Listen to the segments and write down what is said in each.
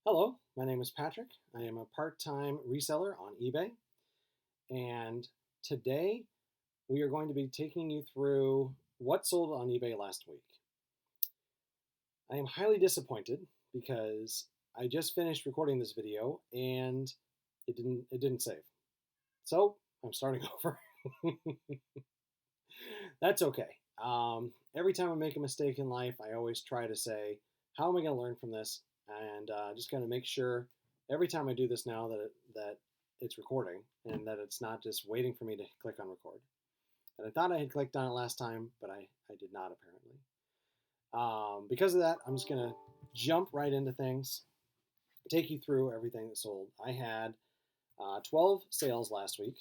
Hello, my name is Patrick. I am a part time reseller on eBay, and today we are going to be taking you through what sold on eBay last week. I am highly disappointed because I just finished recording this video and it didn't save. So I'm starting over. That's okay. Every time I make a mistake in life, I always try to say, how am I going to learn from this? And just going to make sure every time I do this now that it's recording and that it's not just waiting for me to click on record. And I thought I had clicked on it last time, but I did not apparently. Because of that, I'm just going to jump right into things, take you through everything that sold. I had 12 sales last week.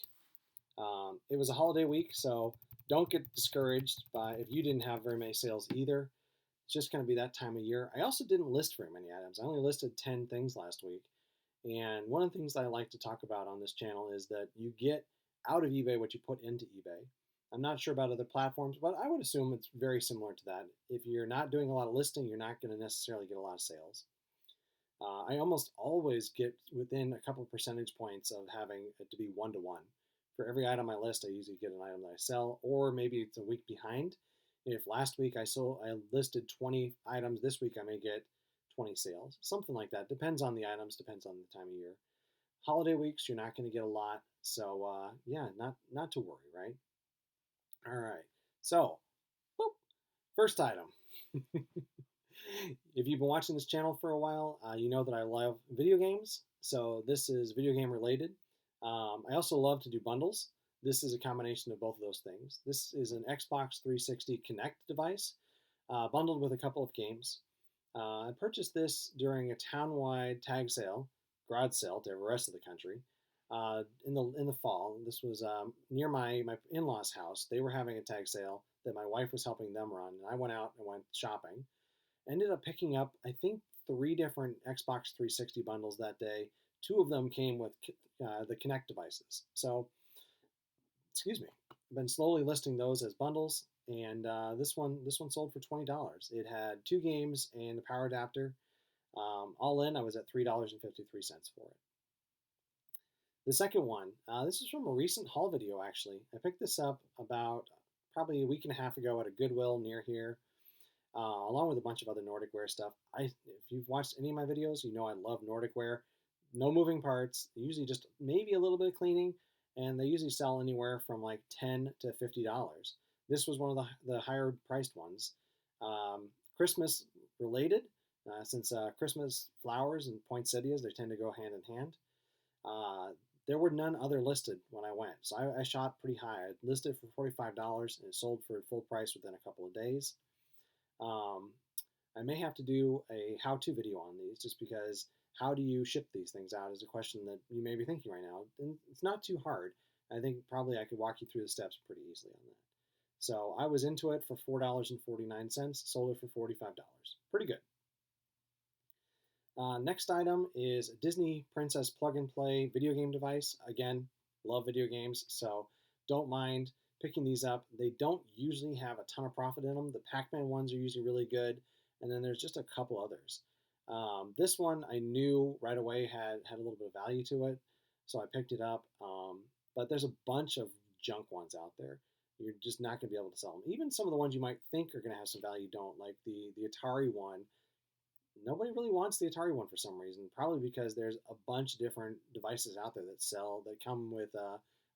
It was a holiday week, so don't get discouraged by if you didn't have very many sales either. It's just going to be that time of year. I also didn't list very many items. I only listed 10 things last week. And one of the things that I like to talk about on this channel is that you get out of eBay what you put into eBay. I'm not sure about other platforms, but I would assume it's very similar to that. If you're not doing a lot of listing, you're not going to necessarily get a lot of sales. I almost always get within a couple percentage points of having it to be one-to-one. For every item I list, I usually get an item that I sell, or maybe it's a week behind. If last week I listed 20 items, this week I may get 20 sales, something like that. Depends on the items, depends on the time of year. Holiday weeks, you're not going to get a lot, so yeah, not to worry, right? All right, so boop, first item. If you've been watching this channel for a while, you know that I love video games. So this is video game related. I also love to do bundles. This is a combination of both of those things. This is an Xbox 360 Kinect device bundled with a couple of games. I purchased this during a town-wide tag sale, garage sale to the rest of the country in the fall. This was near my in-laws' house. They were having a tag sale that my wife was helping them run, and I went out and went shopping. Ended up picking up, I think, three different Xbox 360 bundles that day. Two of them came with the Kinect devices. So, excuse me, I've been slowly listing those as bundles, and this one sold for $20. It had two games and a power adapter. All in, I was at $3.53 for it. The second one, this is from a recent haul video actually. I picked this up about probably a week and a half ago at a Goodwill near here along with a bunch of other Nordic Ware stuff. If you've watched any of my videos, you know I love Nordic Ware. No moving parts, usually just maybe a little bit of cleaning, and they usually sell anywhere from like $10 to $50. This was one of the higher priced ones. Christmas related, since Christmas flowers and poinsettias, they tend to go hand in hand. There were none other listed when I went, so I shot pretty high. I listed for $45 and it sold for full price within a couple of days. Um, I may have to do a how-to video on these just because how do you ship these things out is a question that you may be thinking right now. And it's not too hard. I think probably I could walk you through the steps pretty easily on that. So I was into it for $4.49, sold it for $45. Pretty good. Next item is a Disney Princess plug and play video game device. Again, love video games, so don't mind picking these up. They don't usually have a ton of profit in them. The Pac-Man ones are usually really good, and then there's just a couple others. This one I knew right away had a little bit of value to it, so I picked it up. But there's a bunch of junk ones out there. You're just not going to be able to sell them. Even some of the ones you might think are going to have some value don't. Like the Atari one, nobody really wants the Atari one for some reason. Probably because there's a bunch of different devices out there that come with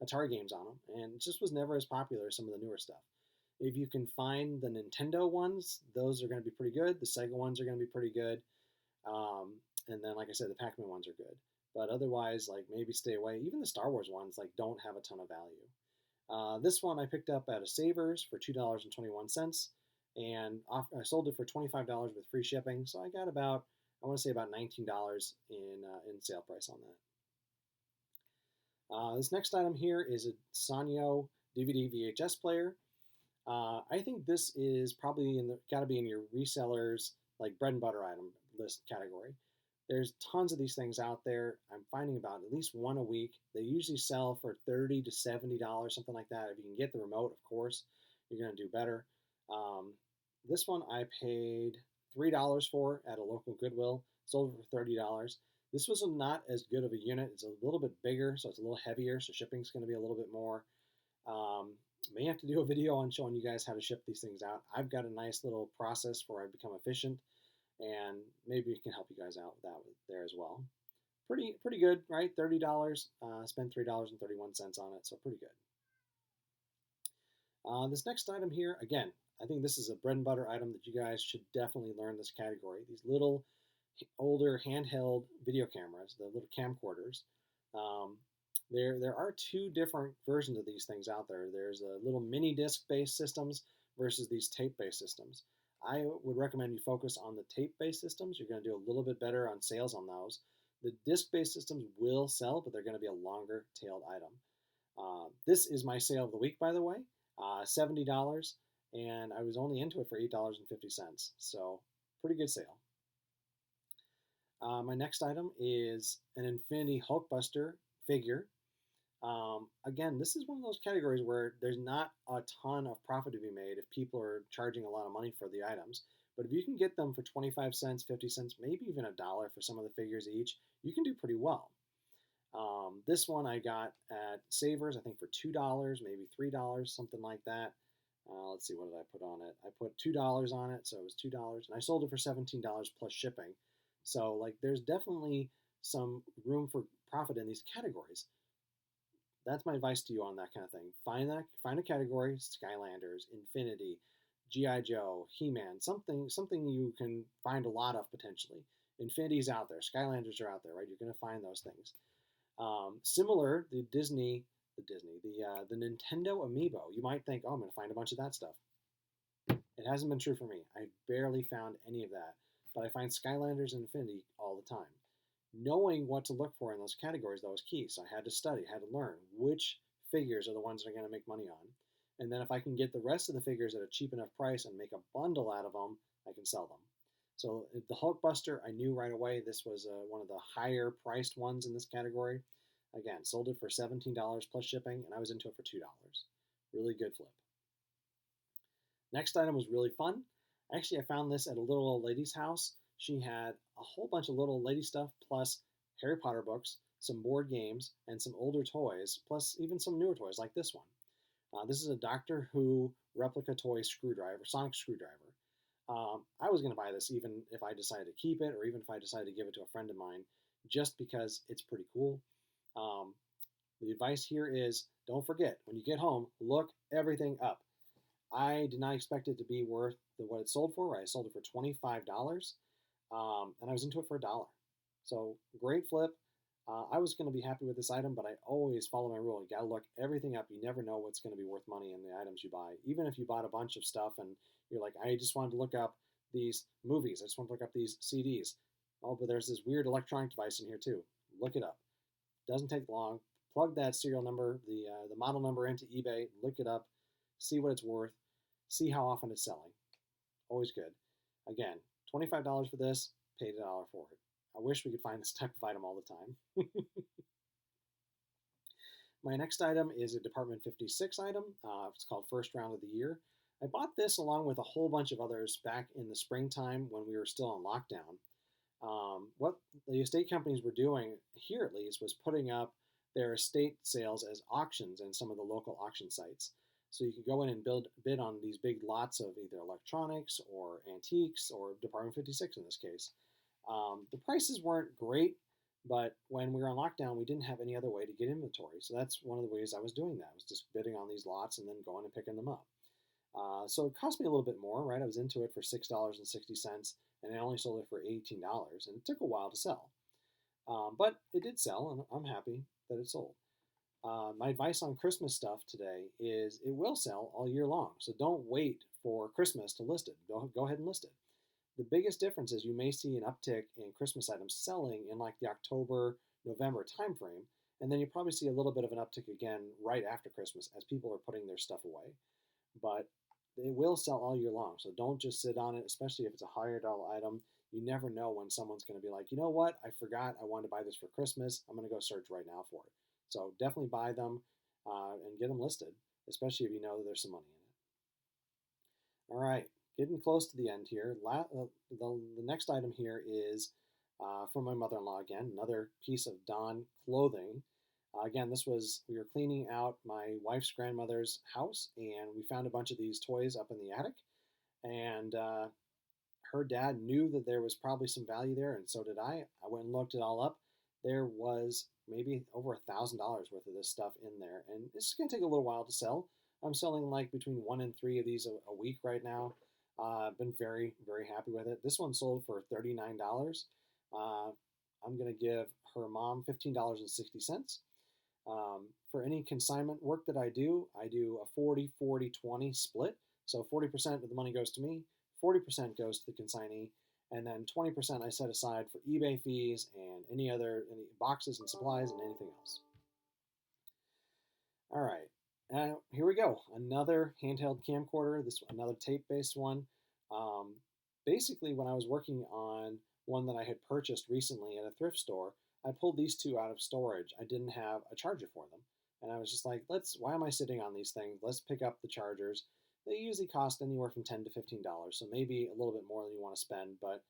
Atari games on them, and it just was never as popular as some of the newer stuff. If you can find the Nintendo ones, those are going to be pretty good. The Sega ones are going to be pretty good, and then like I said, the Pac-Man ones are good. But otherwise, like maybe stay away. Even the Star Wars ones, like don't have a ton of value. This one I picked up at a Savers for $2.21 and I sold it for $25 with free shipping. So I got about, I want to say about $19 in sale price on that. This next item here is a Sanyo DVD VHS player. I think this is probably got to be in your resellers like bread and butter item list category. There's tons of these things out there. I'm finding about at least one a week. They usually sell for $30 to $70, something like that. If you can get the remote, of course, you're going to do better. This one I paid $3 for at a local Goodwill. Sold it for $30. This was not as good of a unit. It's a little bit bigger, so it's a little heavier, so shipping's going to be a little bit more. Um, may have to do a video on showing you guys how to ship these things out. I've got a nice little process where I become efficient, and maybe it can help you guys out with that there as well. Pretty good, right? $30. Spent $3.31 on it, so pretty good. This next item here, again, I think this is a bread and butter item that you guys should definitely learn this category. These little older handheld video cameras, the little camcorders. Um, there are two different versions of these things out there. There's a little mini disc based systems versus these tape based systems. I would recommend you focus on the tape based systems. You're going to do a little bit better on sales on those. The disc based systems will sell, but they're going to be a longer tailed item. This is my sale of the week, by the way, $70, and I was only into it for $8.50, so pretty good sale. My next item is an Infinity Hulkbuster figure. Again, this is one of those categories where there's not a ton of profit to be made if people are charging a lot of money for the items. But if you can get them for 25 cents, 50 cents, maybe even $1 for some of the figures each, you can do pretty well. This one I got at Savers, I think for $2, maybe $3, something like that. Let's see, what did I put on it? I put $2 on it, so it was $2, and I sold it for $17 plus shipping. So, like, there's definitely some room for profit in these categories. That's my advice to you on that kind of thing. Find a category: Skylanders, Infinity, GI Joe, He-Man, something you can find a lot of potentially. Infinity's out there, Skylanders are out there, right? You're going to find those things. Similar, the Nintendo Amiibo. You might think, oh, I'm going to find a bunch of that stuff. It hasn't been true for me. I barely found any of that, but I find Skylanders and Infinity all the time. Knowing what to look for in those categories, though, is key. So I had to study, had to learn which figures are the ones that are going to make money on. And then if I can get the rest of the figures at a cheap enough price and make a bundle out of them, I can sell them. So the Hulkbuster, I knew right away this was one of the higher priced ones in this category. Again, sold it for $17 plus shipping, and I was into it for $2. Really good flip. Next item was really fun. Actually, I found this at a little old lady's house. She had a whole bunch of little lady stuff, plus Harry Potter books, some board games, and some older toys, plus even some newer toys like this one. This is a Doctor Who replica toy screwdriver, sonic screwdriver. I was going to buy this even if I decided to keep it, or even if I decided to give it to a friend of mine, just because it's pretty cool. The advice here is don't forget, when you get home, look everything up. I did not expect it to be worth what it sold for. Right? I sold it for $25, and I was into it for $1. So great flip. I was going to be happy with this item, but I always follow my rule. You got to look everything up. You never know what's going to be worth money in the items you buy. Even if you bought a bunch of stuff and you're like, I just wanted to look up these movies. I just want to look up these CDs. Oh, but there's this weird electronic device in here too. Look it up. Doesn't take long. Plug that serial number, the model number into eBay. Look it up. See what it's worth. See how often it's selling. Always good. Again, $25 for this. Paid $1 for it. I wish we could find this type of item all the time. My next item is a Department 56 item. It's called First Round of the Year. I bought this along with a whole bunch of others back in the springtime when we were still on lockdown. What the estate companies were doing here, at least, was putting up their estate sales as auctions in some of the local auction sites. So you could go in and bid on these big lots of either electronics or antiques or Department 56 in this case. The prices weren't great, but when we were on lockdown, we didn't have any other way to get inventory. So that's one of the ways I was doing that. I was just bidding on these lots and then going and picking them up. So it cost me a little bit more, right? I was into it for $6.60, and I only sold it for $18, and it took a while to sell. But it did sell, and I'm happy that it sold. My advice on Christmas stuff today is it will sell all year long. So don't wait for Christmas to list it. Go ahead and list it. The biggest difference is you may see an uptick in Christmas items selling in like the October, November timeframe, and then you probably see a little bit of an uptick again right after Christmas as people are putting their stuff away. But it will sell all year long, so don't just sit on it, especially if it's a higher dollar item. You never know when someone's going to be like, you know what, I forgot I wanted to buy this for Christmas. I'm going to go search right now for it. So definitely buy them and get them listed, especially if you know that there's some money in it. All right, getting close to the end here. The next item here is from my mother-in-law again, another piece of Dawn clothing. Again, we were cleaning out my wife's grandmother's house, and we found a bunch of these toys up in the attic. And her dad knew that there was probably some value there, and so did I. I went and looked it all up. There was maybe over $1,000 worth of this stuff in there, and it's going to take a little while to sell. I'm selling like between 1 and 3 of these a week right now. I've been very, very happy with it. This one sold for $39. Uh, I'm going to give her mom $15.60. For any consignment work that I do a 40-40-20 split. So 40% of the money goes to me, 40% goes to the consignee, and then 20% I set aside for eBay fees and any boxes and supplies and anything else. All right, here we go. Another handheld camcorder. Another tape-based one. Um, Basically, when I was working on one that I had purchased recently at a thrift store, I pulled these two out of storage. I didn't have a charger for them, and I was just like, why am I sitting on these things? Let's pick up the chargers. They usually cost anywhere from $10 to $15, so maybe a little bit more than you want to spend. But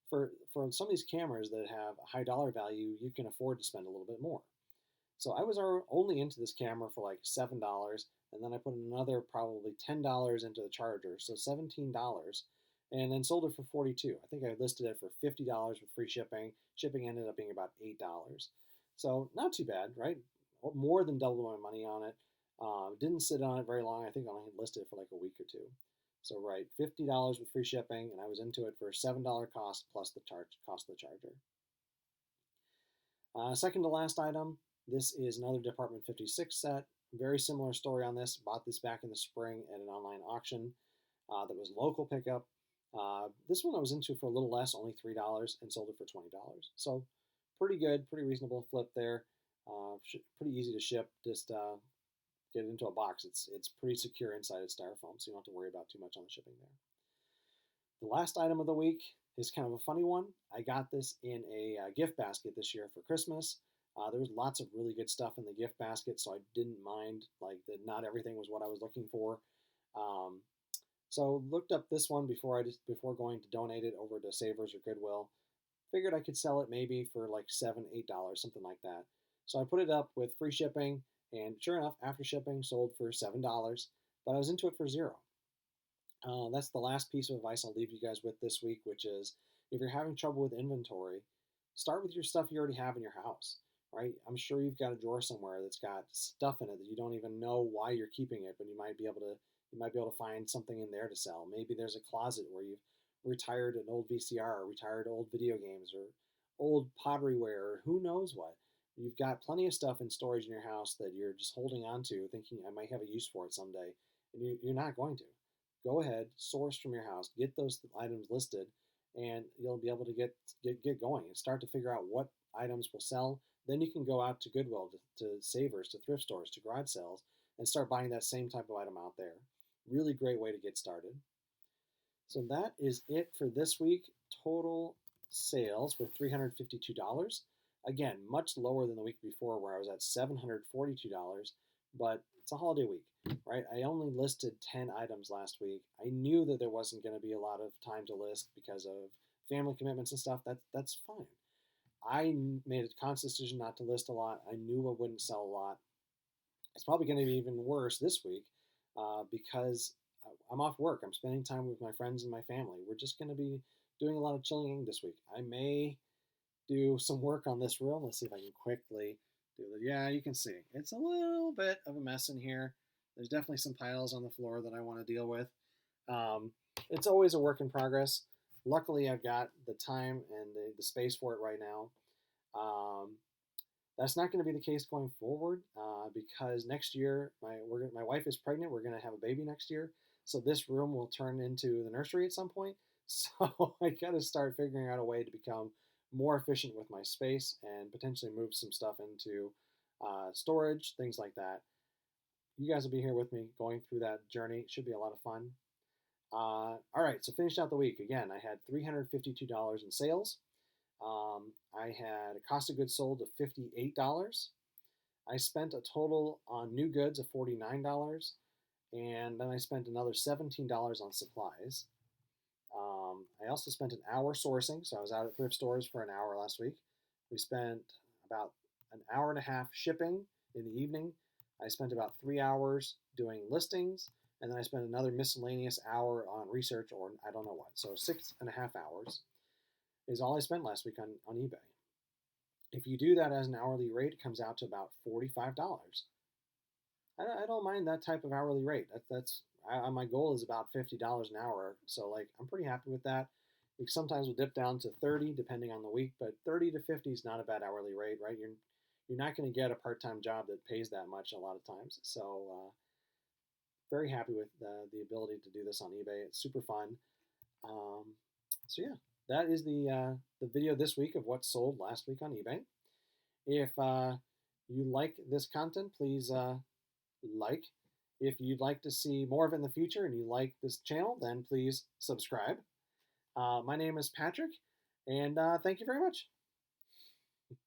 for some of these cameras that have a high dollar value, you can afford to spend a little bit more. So I was only into this camera for like $7, and then I put another probably $10 into the charger, so $17, and then sold it for $42. I think I listed it for $50 with free shipping. Shipping ended up being about $8. So not too bad, right? More than double my money on it. Didn't sit on it very long. I think I only listed it for like a week or two. So right, $50 with free shipping, and I was into it for a $7 cost plus the cost of the charger. Second to last item, this is another Department 56 set. Very similar story on this. Bought this back in the spring at an online auction that was local pickup. This one I was into for a little less, only $3, and sold it for $20. So pretty good, pretty reasonable flip there. Pretty easy to ship. Just get it into a box. It's pretty secure inside its styrofoam, so you don't have to worry about too much on the shipping there. The last item of the week is kind of a funny one. I got this in a gift basket this year for Christmas. There was lots of really good stuff in the gift basket, so I didn't mind like that. Not everything was what I was looking for. Um, so looked up this one before going to donate it over to Savers or Goodwill. Figured I could sell it maybe for like $7-8, something like that. So I put it up with free shipping, and sure enough, after shipping, sold for $7. But I was into it for 0. That's the last piece of advice I'll leave you guys with this week, which is if you're having trouble with inventory, start with your stuff you already have in your house, right? I'm sure you've got a drawer somewhere that's got stuff in it that you don't even know why you're keeping it, but you might be able to find something in there to sell. Maybe there's a closet where you've retired an old VCR, or retired old video games, or old potteryware, or who knows what. You've got plenty of stuff in storage in your house that you're just holding on to, thinking I might have a use for it someday, and you're not going to. Go ahead, source from your house, get those items listed, and you'll be able to get going and start to figure out what items will sell. Then you can go out to Goodwill, to Savers, to thrift stores, to garage sales, and start buying that same type of item out there. Really great way to get started. So that is it for this week. Total sales were $352. Again, much lower than the week before where I was at $742, but it's a holiday week, right? I only listed 10 items last week. I knew that there wasn't going to be a lot of time to list because of family commitments and stuff. That's fine. I made a conscious decision not to list a lot. I knew I wouldn't sell a lot. It's probably going to be even worse this week because I'm off work. I'm spending time with my friends and my family. We're just going to be doing a lot of chilling this week. I may do some work on this room. Let's see if I can quickly do it. Yeah, you can see it's a little bit of a mess in here. There's definitely some piles on the floor that I want to deal with. It's always a work in progress. Luckily, I've got the time and the space for it right now. That's not going to be the case going forward because next year my wife is pregnant. We're going to have a baby next year, so this room will turn into the nursery at some point. So I got to start figuring out a way to become more efficient with my space and potentially move some stuff into storage, things like that. You guys will be here with me going through that journey. It should be a lot of fun. All right, so finished out the week. Again, I had $352 in sales. I had a cost of goods sold of $58. I spent a total on new goods of $49, and then I spent another $17 on supplies. I also spent an hour sourcing, so I was out at thrift stores for an hour last week. We spent about an hour and a half shipping in the evening. I spent about 3 hours doing listings, and then I spent another miscellaneous hour on research or I don't know what. So 6.5 hours is all I spent last week on eBay. If you do that as an hourly rate, it comes out to about $45. I don't mind that type of hourly rate. My goal is about $50 an hour, so like I'm pretty happy with that. It sometimes will dip down to 30 depending on the week, but 30 to 50 is not a bad hourly rate, right? You're not going to get a part-time job that pays that much a lot of times. So very happy with the ability to do this on eBay. It's super fun. Um, so yeah, that is the video this week of what sold last week on eBay. If you like this content, please like. If you'd like to see more of it in the future and you like this channel, then please subscribe. My name is Patrick, and thank you very much.